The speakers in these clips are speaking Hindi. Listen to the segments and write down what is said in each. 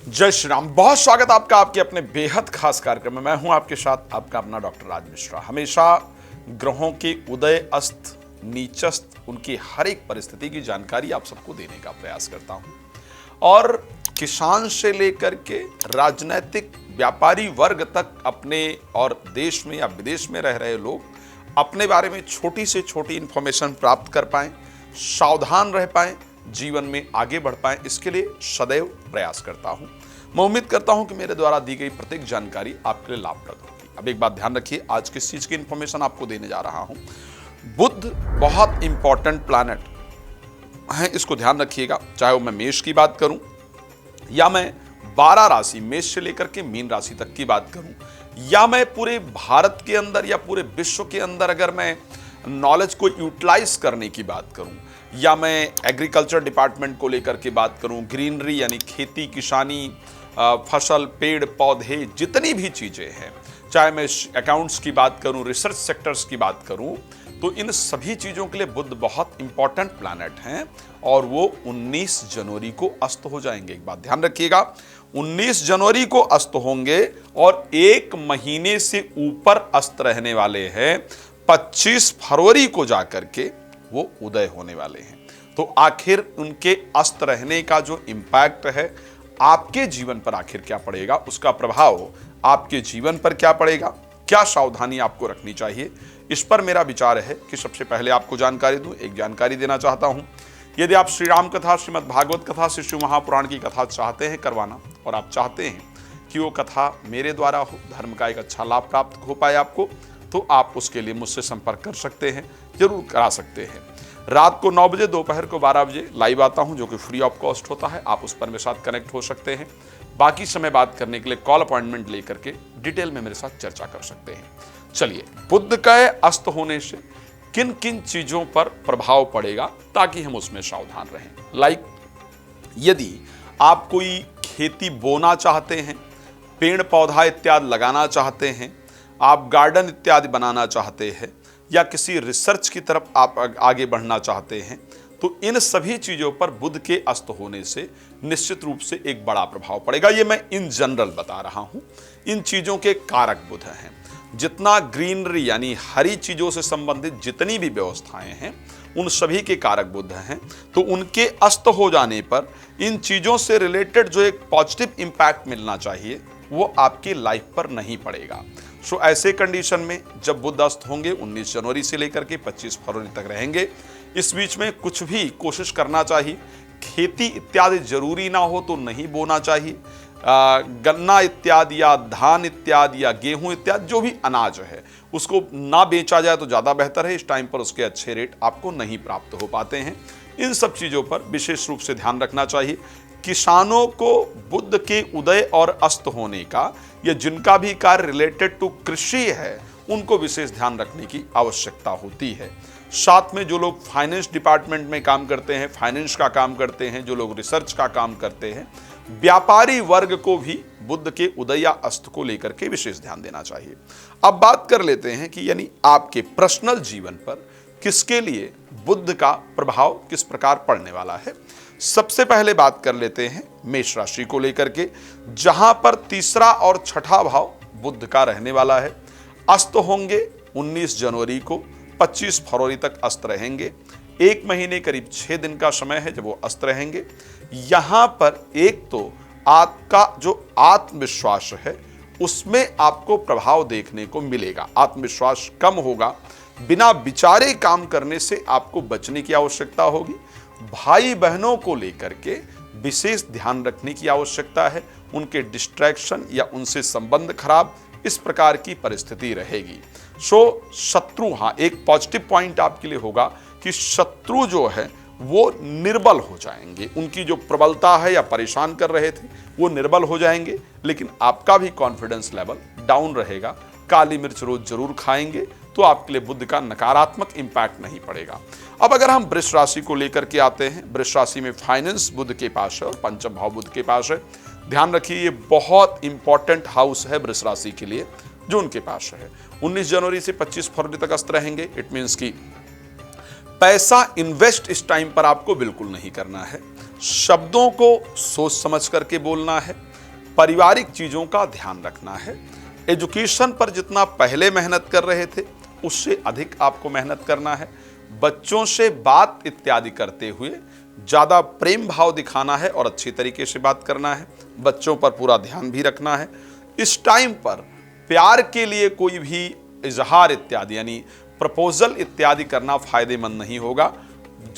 जय श्री राम। बहुत स्वागत आपका आपके अपने बेहद खास कार्यक्रम में। मैं हूं आपके साथ आपका अपना डॉक्टर राज मिश्रा। हमेशा ग्रहों के उदय अस्त नीचस्त उनकी हर एक परिस्थिति की जानकारी आप सबको देने का प्रयास करता हूं और किसान से लेकर के राजनीतिक व्यापारी वर्ग तक अपने और देश में या विदेश में रह रहे लोग अपने बारे में छोटी से छोटी इंफॉर्मेशन प्राप्त कर पाएं, सावधान रह पाएं, जीवन में आगे बढ़ पाएं, इसके लिए सदैव प्रयास करता हूं। मैं उम्मीद करता हूं कि मेरे द्वारा दी गई प्रत्येक जानकारी आपके लिए लाभप्रद होगी। अब एक बात ध्यान रखिए, आज किस चीज की इंफॉर्मेशन आपको देने जा रहा हूं। बुध बहुत इंपॉर्टेंट प्लैनेट है, इसको ध्यान रखिएगा। चाहे वो मैं मेष की बात करूं या मैं 12 राशि मेष से लेकर के मीन राशि तक की बात करूं या मैं पूरे भारत के अंदर या पूरे विश्व के अंदर अगर मैं नॉलेज को यूटिलाइज करने की बात करूं या मैं एग्रीकल्चर डिपार्टमेंट को लेकर के बात करूं, ग्रीनरी यानी खेती किसानी, फसल पेड़ पौधे जितनी भी चीजें हैं, चाहे मैं अकाउंट्स की बात करूं, रिसर्च सेक्टर्स की बात करूं, तो इन सभी चीजों के लिए बुध बहुत इंपॉर्टेंट प्लैनेट हैं और वो 19 जनवरी को अस्त हो जाएंगे। एक बात ध्यान रखिएगा, 19 जनवरी को अस्त होंगे और एक महीने से ऊपर अस्त रहने वाले हैं। 25 फरवरी को जाकर के वो उदय होने वाले हैं। तो आखिर उनके अस्त रहने का जो इंपैक्ट है आपके जीवन पर आखिर क्या पड़ेगा, उसका प्रभाव आपके जीवन पर क्या पड़ेगा, क्या सावधानी आपको रखनी चाहिए, इस पर मेरा विचार है कि सबसे पहले आपको जानकारी दूं। एक जानकारी देना चाहता हूं, यदि आप श्री राम कथा, श्रीमद् भागवत कथा, श्री शिव महापुराण की कथा चाहते हैं करवाना और आप चाहते हैं कि वो कथा मेरे द्वारा हो, धर्म का एक अच्छा लाभ प्राप्त हो पाए आपको, तो आप उसके लिए मुझसे संपर्क कर सकते हैं, जरूर करा सकते हैं। रात को 9 बजे, दोपहर को 12 बजे लाइव आता हूं, जो कि फ्री ऑफ कॉस्ट होता है। आप उस पर मेरे साथ कनेक्ट हो सकते हैं। बाकी समय बात करने के लिए कॉल अपॉइंटमेंट लेकर के डिटेल में मेरे साथ चर्चा कर सकते हैं। चलिए, बुध का अस्त होने से किन किन चीजों पर प्रभाव पड़ेगा ताकि हम उसमें सावधान रहें। लाइक, यदि आप कोई खेती बोना चाहते हैं, पेड़ पौधा इत्यादि लगाना चाहते हैं, आप गार्डन इत्यादि बनाना चाहते हैं या किसी रिसर्च की तरफ आप आगे बढ़ना चाहते हैं, तो इन सभी चीजों पर बुध के अस्त होने से निश्चित रूप से एक बड़ा प्रभाव पड़ेगा। ये मैं इन जनरल बता रहा हूं। इन चीजों के कारक बुध हैं। जितना ग्रीनरी यानी हरी चीजों से संबंधित जितनी भी व्यवस्थाएं हैं, उन सभी के कारक बुध हैं। तो उनके अस्त हो जाने पर इन चीजों से रिलेटेड जो एक पॉजिटिव इंपैक्ट मिलना चाहिए वो आपकी लाइफ पर नहीं पड़ेगा। सो ऐसे कंडीशन में जब बुध अस्त होंगे 19 जनवरी से लेकर के 25 फरवरी तक रहेंगे, इस बीच में कुछ भी कोशिश करना चाहिए। खेती इत्यादि जरूरी ना हो तो नहीं बोना चाहिए। गन्ना इत्यादि या धान इत्यादि या गेहूं इत्यादि जो भी अनाज है उसको ना बेचा जाए तो ज़्यादा बेहतर है। इस टाइम पर उसके अच्छे रेट आपको नहीं प्राप्त हो पाते हैं। इन सब चीज़ों पर विशेष रूप से ध्यान रखना चाहिए। किसानों को बुध के उदय और अस्त होने का या जिनका भी कार्य रिलेटेड टू कृषि है उनको विशेष ध्यान रखने की आवश्यकता होती है। साथ में जो लोग फाइनेंस डिपार्टमेंट में काम करते हैं, फाइनेंस का काम करते हैं, जो लोग रिसर्च का काम करते हैं, व्यापारी वर्ग को भी बुध के उदय या अस्त को लेकर के विशेष ध्यान देना चाहिए। अब बात कर लेते हैं कि यानी आपके पर्सनल जीवन पर किसके लिए बुध का प्रभाव किस प्रकार पड़ने वाला है। सबसे पहले बात कर लेते हैं मेष राशि को लेकर के, जहां पर तीसरा और छठा भाव बुध का रहने वाला है। अस्त होंगे 19 जनवरी को, 25 फरवरी तक अस्त रहेंगे। एक महीने करीब 6 दिन का समय है जब वो अस्त रहेंगे। यहां पर एक तो आपका जो आत्मविश्वास है उसमें आपको प्रभाव देखने को मिलेगा। आत्मविश्वास कम होगा, बिना विचारे काम करने से आपको बचने की आवश्यकता होगी। भाई बहनों को लेकर के विशेष ध्यान रखने की आवश्यकता है। उनके डिस्ट्रैक्शन या उनसे संबंध खराब, इस प्रकार की परिस्थिति रहेगी। शत्रु, हाँ, एक पॉजिटिव पॉइंट आपके लिए होगा कि शत्रु जो है वो निर्बल हो जाएंगे। उनकी जो प्रबलता है या परेशान कर रहे थे वो निर्बल हो जाएंगे, लेकिन आपका भी कॉन्फिडेंस लेवल डाउन रहेगा। काली मिर्च रोज जरूर खाएंगे तो आपके लिए बुध का नकारात्मक इंपैक्ट नहीं पड़ेगा। अब अगर हम वृष राशि को लेकर के आते हैं, वृष राशि में फाइनेंस बुध के पास है और पंचम भाव बुध के पास है। ध्यान रखिए, ये बहुत इंपॉर्टेंट हाउस है वृष राशि के लिए जो उनके पास है। 19 जनवरी से 25 फरवरी तक अस्त रहेंगे। इट मीन्स कि पैसा इन्वेस्ट इस टाइम पर आपको बिल्कुल नहीं करना है। शब्दों को सोच समझ करके बोलना है, पारिवारिक चीजों का ध्यान रखना है। एजुकेशन पर जितना पहले मेहनत कर रहे थे उससे अधिक आपको मेहनत करना है। बच्चों से बात इत्यादि करते हुए ज्यादा प्रेम भाव दिखाना है और अच्छी तरीके से बात करना है। बच्चों पर पूरा ध्यान भी रखना है। इस टाइम पर प्यार के लिए कोई भी इजहार इत्यादि यानी प्रपोजल इत्यादि करना फायदेमंद नहीं होगा।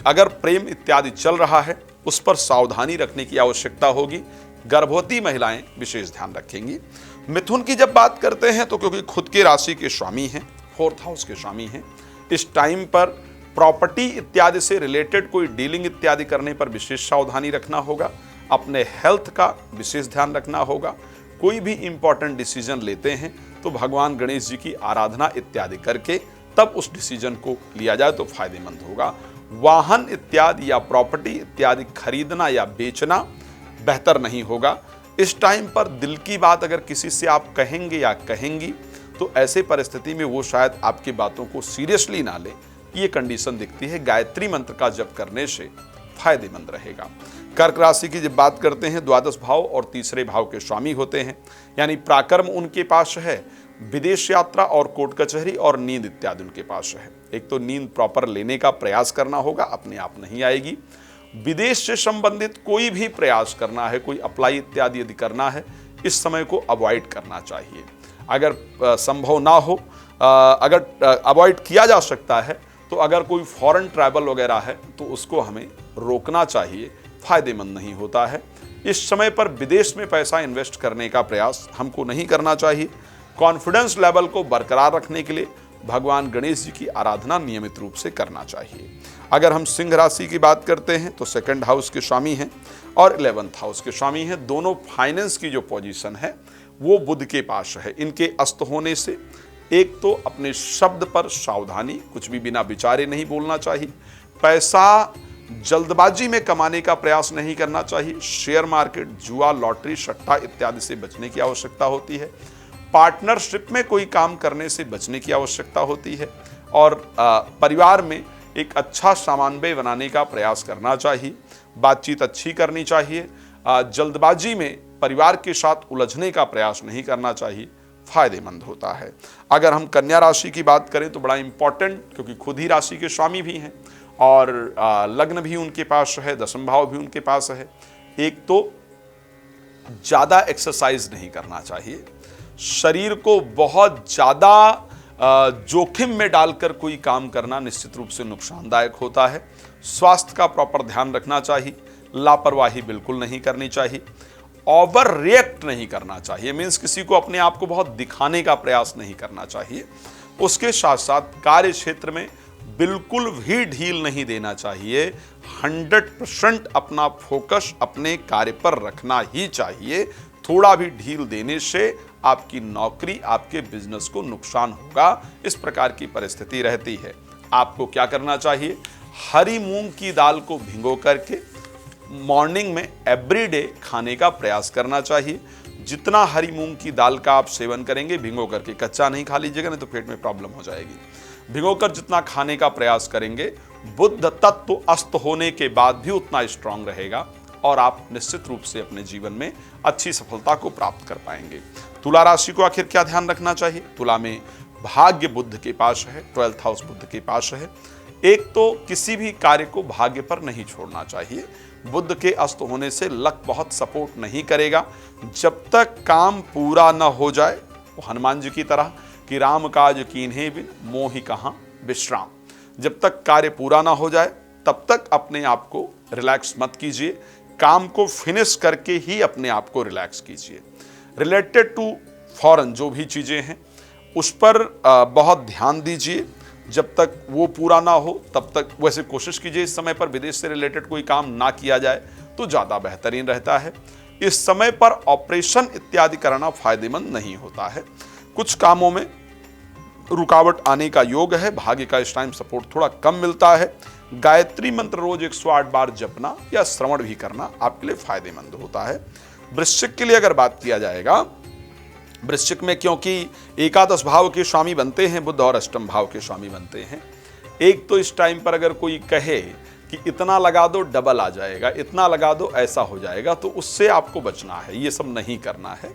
अगर प्रेम इत्यादि चल रहा है उस पर सावधानी रखने की आवश्यकता होगी। गर्भवती महिलाएं विशेष ध्यान रखेंगी। मिथुन की जब बात करते हैं तो क्योंकि खुद की राशि के स्वामी हैं, 4th हाउस के स्वामी हैं, इस टाइम पर प्रॉपर्टी इत्यादि से रिलेटेड कोई डीलिंग इत्यादि करने पर विशेष सावधानी रखना होगा। अपने हेल्थ का विशेष ध्यान रखना होगा। कोई भी इंपॉर्टेंट डिसीजन लेते हैं तो भगवान गणेश जी की आराधना इत्यादि करके तब उस डिसीजन को लिया जाए तो फायदेमंद होगा। वाहन इत्यादि या प्रॉपर्टी इत्यादि खरीदना या बेचना बेहतर नहीं होगा। इस टाइम पर दिल की बात अगर किसी से आप कहेंगे या कहेंगी तो ऐसे परिस्थिति में वो शायद आपकी बातों को सीरियसली ना ले, ये कंडीशन दिखती है। गायत्री मंत्र का जप करने से फायदेमंद रहेगा। कर्क राशि की जब बात करते हैं, द्वादश भाव और तीसरे भाव के स्वामी होते हैं, यानी पराक्रम उनके पास है, विदेश यात्रा और कोर्ट कचहरी और नींद इत्यादि उनके पास है। एक तो नींद प्रॉपर लेने का प्रयास करना होगा, अपने आप नहीं आएगी। विदेश से संबंधित कोई भी प्रयास करना है, कोई अप्लाई इत्यादि यदि करना है, इस समय को अवॉइड करना चाहिए। अगर संभव ना हो, अगर अवॉइड किया जा सकता है तो अगर कोई फॉरेन ट्रैवल वगैरह है तो उसको हमें रोकना चाहिए, फायदेमंद नहीं होता है। इस समय पर विदेश में पैसा इन्वेस्ट करने का प्रयास हमको नहीं करना चाहिए। कॉन्फिडेंस लेवल को बरकरार रखने के लिए भगवान गणेश जी की आराधना नियमित रूप से करना चाहिए। अगर हम सिंह राशि की बात करते हैं तो 2nd हाउस के स्वामी हैं और 11th हाउस के स्वामी हैं। दोनों फाइनेंस की जो पोजीशन है वो बुध के पास है। इनके अस्त होने से एक तो अपने शब्द पर सावधानी, कुछ भी बिना विचारे नहीं बोलना चाहिए। पैसा जल्दबाजी में कमाने का प्रयास नहीं करना चाहिए। शेयर मार्केट, जुआ, लॉटरी, सट्टा इत्यादि से बचने की आवश्यकता होती है। पार्टनरशिप में कोई काम करने से बचने की आवश्यकता होती है और परिवार में एक अच्छा समन्वय बनाने का प्रयास करना चाहिए। बातचीत अच्छी करनी चाहिए। जल्दबाजी में परिवार के साथ उलझने का प्रयास नहीं करना चाहिए, फायदेमंद होता है। अगर हम कन्या राशि की बात करें तो बड़ा इंपॉर्टेंट, क्योंकि खुद ही राशि के स्वामी भी हैं और लग्न भी उनके पास है, 10वां भाव भी उनके पास है। एक तो ज्यादा एक्सरसाइज नहीं करना चाहिए। शरीर को बहुत ज्यादा जोखिम में डालकर कोई काम करना निश्चित रूप से नुकसानदायक होता है। स्वास्थ्य का प्रॉपर ध्यान रखना चाहिए। लापरवाही बिल्कुल नहीं करनी चाहिए। ओवर रिएक्ट नहीं करना चाहिए, मीन्स किसी को अपने आप को बहुत दिखाने का प्रयास नहीं करना चाहिए। उसके साथ साथ कार्य क्षेत्र में बिल्कुल भी ढील नहीं देना चाहिए। 100% अपना फोकस अपने कार्य पर रखना ही चाहिए। थोड़ा भी ढील देने से आपकी नौकरी, आपके बिजनेस को नुकसान होगा। इस प्रकार की परिस्थिति रहती है। आपको क्या करना चाहिए? हरी मूंग की दाल को भिगो करके मॉर्निंग में एवरीडे खाने का प्रयास करना चाहिए। जितना हरी मूंग की दाल का आप सेवन करेंगे, भिगो करके, कच्चा नहीं खा लीजिएगा, नहीं तो पेट में प्रॉब्लम हो जाएगी। भिगोकर जितना खाने का प्रयास करेंगे, बुध तत्व अस्त होने के बाद भी उतना स्ट्रांग रहेगा और आप निश्चित रूप से अपने जीवन में अच्छी सफलता को प्राप्त कर पाएंगे। तुला राशि को आखिर क्या ध्यान रखना चाहिए? तुला में भाग्य बुध के पास है, 12th हाउस बुध के पास है। एक तो किसी भी कार्य को भाग्य पर नहीं छोड़ना चाहिए। बुध के अस्त होने से लक बहुत सपोर्ट नहीं करेगा। जब तक काम पूरा न हो जाए, वो हनुमान जी की तरह कि राम काज कीन्हे बिन मोहि कहाँ विश्राम, जब तक कार्य पूरा ना हो जाए तब तक अपने आप को रिलैक्स मत कीजिए। काम को फिनिश करके ही अपने आप को रिलैक्स कीजिए। रिलेटेड टू फॉरेन जो भी चीज़ें हैं उस पर बहुत ध्यान दीजिए। जब तक वो पूरा ना हो तब तक वैसे कोशिश कीजिए इस समय पर विदेश से रिलेटेड कोई काम ना किया जाए तो ज़्यादा बेहतरीन रहता है। इस समय पर ऑपरेशन इत्यादि करना फायदेमंद नहीं होता है। कुछ कामों में रुकावट आने का योग है। भाग्य का इस टाइम सपोर्ट थोड़ा कम मिलता है। गायत्री मंत्र रोज 108 बार जपना या श्रवण भी करना आपके लिए फायदेमंद होता है। वृश्चिक के लिए अगर बात किया जाएगा, वृश्चिक में क्योंकि एकादश भाव के स्वामी बनते हैं बुध और अष्टम भाव के स्वामी बनते हैं, एक तो इस टाइम पर अगर कोई कहे कि इतना लगा दो डबल आ जाएगा, इतना लगा दो ऐसा हो जाएगा, तो उससे आपको बचना है, ये सब नहीं करना है।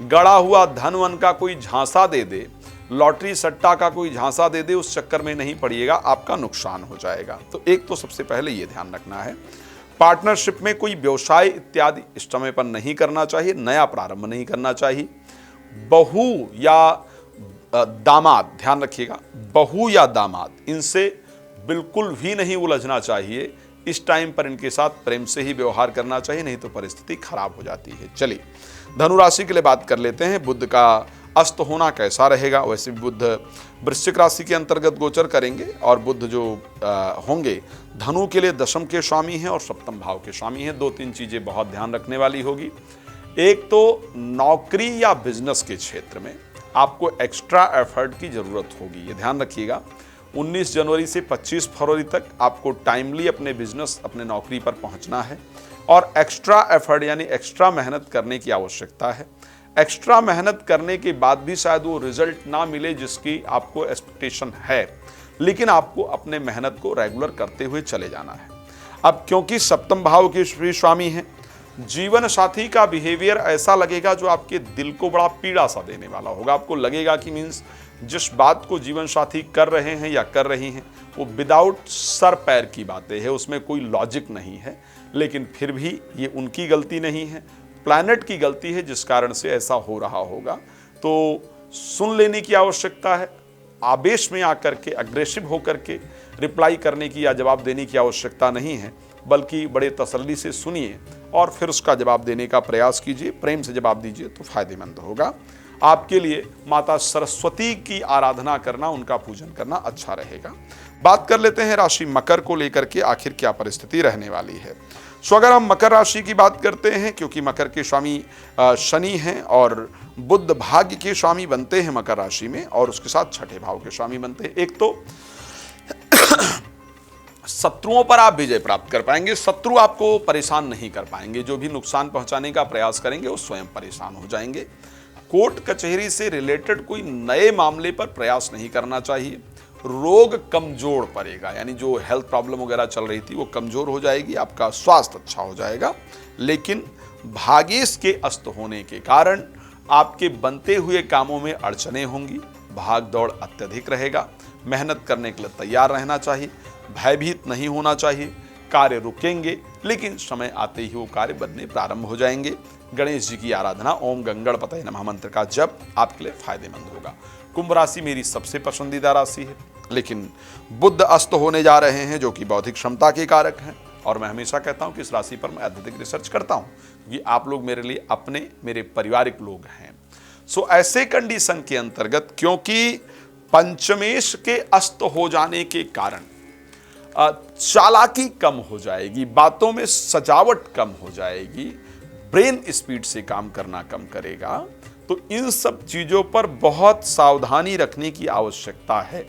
गड़ा हुआ धन वन का कोई झांसा दे दे, लॉटरी सट्टा का कोई झांसा दे दे, उस चक्कर में नहीं पड़िएगा, आपका नुकसान हो जाएगा। तो एक तो सबसे पहले ये ध्यान रखना है। पार्टनरशिप में कोई व्यवसाय इत्यादि इस समय पर नहीं करना चाहिए, नया प्रारंभ नहीं करना चाहिए। बहू या दामाद, ध्यान रखिएगा, बहू या दामाद, इनसे बिल्कुल भी नहीं उलझना चाहिए। इस टाइम पर इनके साथ प्रेम से ही व्यवहार करना चाहिए, नहीं तो परिस्थिति खराब हो जाती है। चलिए धनु राशि के लिए बात कर लेते हैं। बुध का अस्त होना कैसा रहेगा। वैसे बुध वृश्चिक राशि के अंतर्गत गोचर करेंगे और बुध जो होंगे धनु के लिए दशम के स्वामी हैं और सप्तम भाव के स्वामी हैं। दो तीन चीजें बहुत ध्यान रखने वाली होगी। एक तो नौकरी या बिजनेस के क्षेत्र में आपको एक्स्ट्रा एफर्ट की जरूरत होगी, ये ध्यान रखिएगा। 19 जनवरी से 25 फरवरी तक आपको टाइमली अपने बिजनेस, अपने नौकरी पर पहुंचना है और एक्स्ट्रा एफर्ट यानी एक्स्ट्रा मेहनत करने की आवश्यकता है। एक्स्ट्रा मेहनत करने के बाद भी शायद वो रिजल्ट ना मिले जिसकी आपको एक्सपेक्टेशन है, लेकिन आपको अपने मेहनत को रेगुलर करते हुए चले जाना है। अब क्योंकि सप्तम भाव के श्री स्वामी हैं, जीवन साथी का बिहेवियर ऐसा लगेगा जो आपके दिल को बड़ा पीड़ा सा देने वाला होगा। आपको लगेगा कि मीन्स जिस बात को जीवन साथी कर रहे हैं या कर रही हैं वो विदाउट सर पैर की बातें हैं, उसमें कोई लॉजिक नहीं है, लेकिन फिर भी ये उनकी गलती नहीं है, प्लैनेट की गलती है जिस कारण से ऐसा हो रहा होगा। तो सुन लेने की आवश्यकता है, आवेश में आकर के अग्रेसिव होकर के रिप्लाई करने की या जवाब देने की आवश्यकता नहीं है, बल्कि बड़े तसल्ली से सुनिए और फिर उसका जवाब देने का प्रयास कीजिए। प्रेम से जवाब दीजिए तो फायदेमंद होगा। आपके लिए माता सरस्वती की आराधना करना, उनका पूजन करना अच्छा रहेगा। बात कर लेते हैं राशि मकर को लेकर के आखिर क्या परिस्थिति रहने वाली है। सो अगर हम मकर राशि की बात करते हैं, क्योंकि मकर के स्वामी शनि हैं और बुध भाग्य के स्वामी बनते हैं मकर राशि में और उसके साथ छठे भाव के स्वामी बनते हैं। एक तो शत्रुओं पर आप विजय प्राप्त कर पाएंगे, शत्रु आपको परेशान नहीं कर पाएंगे, जो भी नुकसान पहुंचाने का प्रयास करेंगे वो स्वयं परेशान हो जाएंगे। कोर्ट कचहरी से रिलेटेड कोई नए मामले पर प्रयास नहीं करना चाहिए। रोग कमजोर पड़ेगा, यानी जो हेल्थ प्रॉब्लम वगैरह चल रही थी वो कमजोर हो जाएगी, आपका स्वास्थ्य अच्छा हो जाएगा। लेकिन भाग्येश के अस्त होने के कारण आपके बनते हुए कामों में अड़चने होंगी, भाग दौड़ अत्यधिक रहेगा, मेहनत करने के लिए तैयार रहना चाहिए, भयभीत नहीं होना चाहिए। कार्य रुकेंगे लेकिन समय आते ही वो कार्य बनने प्रारंभ हो जाएंगे। गणेश जी की आराधना, ओम गंगणपतये नमः मंत्र का जप आपके लिए फायदेमंद होगा। कुंभ राशि मेरी सबसे पसंदीदा राशि है, लेकिन बुध अस्त होने जा रहे हैं जो कि बौद्धिक क्षमता के कारक हैं और मैं हमेशा कहता हूं कि इस राशि पर मैं अत्यधिक रिसर्च करता हूं क्योंकि आप लोग मेरे लिए अपने, मेरे पारिवारिक लोग हैं। सो ऐसे कंडीशन के अंतर्गत क्योंकि पंचमेश के अस्त हो जाने के कारण चालाकी कम हो जाएगी, बातों में सजावट कम हो जाएगी, ब्रेन स्पीड से काम करना कम करेगा, तो इन सब चीजों पर बहुत सावधानी रखने की आवश्यकता है।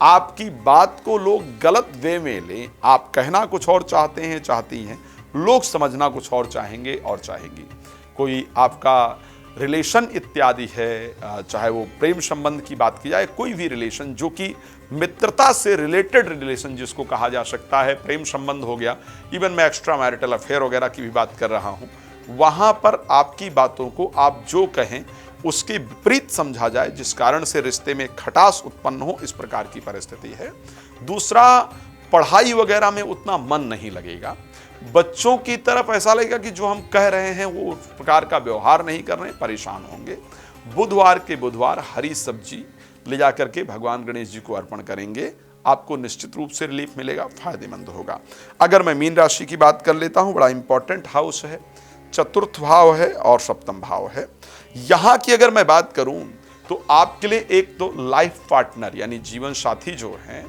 आपकी बात को लोग गलत वे में लें, आप कहना कुछ और चाहते हैं, चाहती हैं, लोग समझना कुछ और चाहेंगे और चाहेंगी। कोई आपका रिलेशन इत्यादि है, चाहे वो प्रेम संबंध की बात की जाए, कोई भी रिलेशन जो कि मित्रता से रिलेटेड रिलेशन जिसको कहा जा सकता है, प्रेम संबंध हो गया, इवन मैं एक्स्ट्रा मैरिटल अफेयर वगैरह की भी बात कर रहा हूं, वहां पर आपकी बातों को आप जो कहें उसके विपरीत समझा जाए, जिस कारण से रिश्ते में खटास उत्पन्न हो, इस प्रकार की परिस्थिति है। दूसरा, पढ़ाई वगैरह में उतना मन नहीं लगेगा, बच्चों की तरफ ऐसा लगेगा कि जो हम कह रहे हैं वो उस प्रकार का व्यवहार नहीं कर रहे हैं, परेशान होंगे। बुधवार के बुधवार हरी सब्जी ले जाकर के भगवान गणेश जी को अर्पण करेंगे, आपको निश्चित रूप से रिलीफ मिलेगा, फायदेमंद होगा। अगर मैं मीन राशि की बात कर लेता हूं, बड़ा इंपॉर्टेंट हाउस है, चतुर्थ भाव है और सप्तम भाव है। यहां की अगर मैं बात करूं तो आपके लिए एक तो लाइफ पार्टनर यानी जीवन साथी जो हैं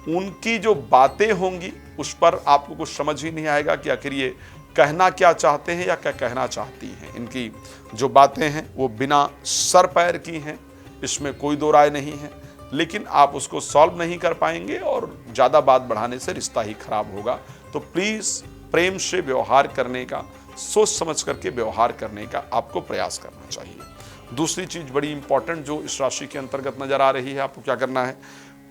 उनकी जो बातें होंगी उस पर आपको कुछ समझ ही नहीं आएगा कि आखिर ये कहना क्या चाहते हैं या क्या कहना चाहती हैं। इनकी जो बातें हैं वो बिना सर पैर की हैं, इसमें कोई दो राय नहीं है, लेकिन आप उसको सॉल्व नहीं कर पाएंगे और ज़्यादा बात बढ़ाने से रिश्ता ही खराब होगा। तो प्लीज़ प्रेम से व्यवहार करने का, सोच समझ करके व्यवहार करने का आपको प्रयास करना चाहिए। दूसरी चीज़ बड़ी इंपॉर्टेंट जो इस राशि के अंतर्गत नजर आ रही है, आपको क्या करना है,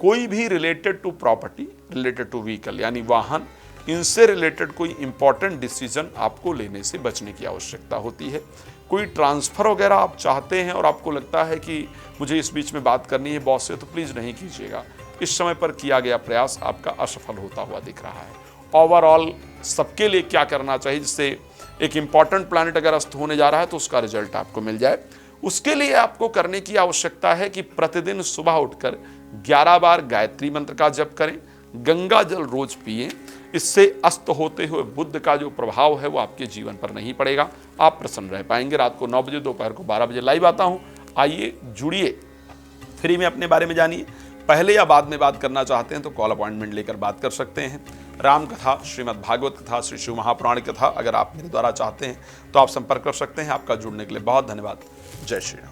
कोई भी related to property, related to vehicle यानी वाहन इनसे रिलेटेड कोई इंपॉर्टेंट डिसीजन आपको लेने से बचने की आवश्यकता होती है। कोई ट्रांसफ़र वगैरह आप चाहते हैं और आपको लगता है कि मुझे इस बीच में बात करनी है बॉस से, तो प्लीज़ नहीं कीजिएगा। इस समय पर किया गया प्रयास आपका असफल होता हुआ दिख रहा है। ओवरऑल सबके लिए क्या करना चाहिए जिससे एक इम्पॉर्टेंट प्लैनेट अगर अस्त होने जा रहा है तो उसका रिजल्ट आपको मिल जाए, उसके लिए आपको करने की आवश्यकता है कि प्रतिदिन सुबह उठकर 11 बार गायत्री मंत्र का जप करें, गंगा जल रोज पिएं। इससे अस्त होते हुए बुध का जो प्रभाव है वो आपके जीवन पर नहीं पड़ेगा, आप प्रसन्न रह पाएंगे। रात को 9 बजे, दोपहर को 12 बजे लाइव आता हूं, आइए जुड़िए, फ्री में अपने बारे में जानिए। पहले या बाद में बात करना चाहते हैं तो कॉल अपॉइंटमेंट लेकर बात कर सकते हैं। राम कथा, श्रीमद् भागवत कथा, श्री शिव महापुराण कथा अगर आप मेरे द्वारा चाहते हैं तो आप संपर्क कर सकते हैं। आपका जुड़ने के लिए बहुत धन्यवाद। जय श्री राम।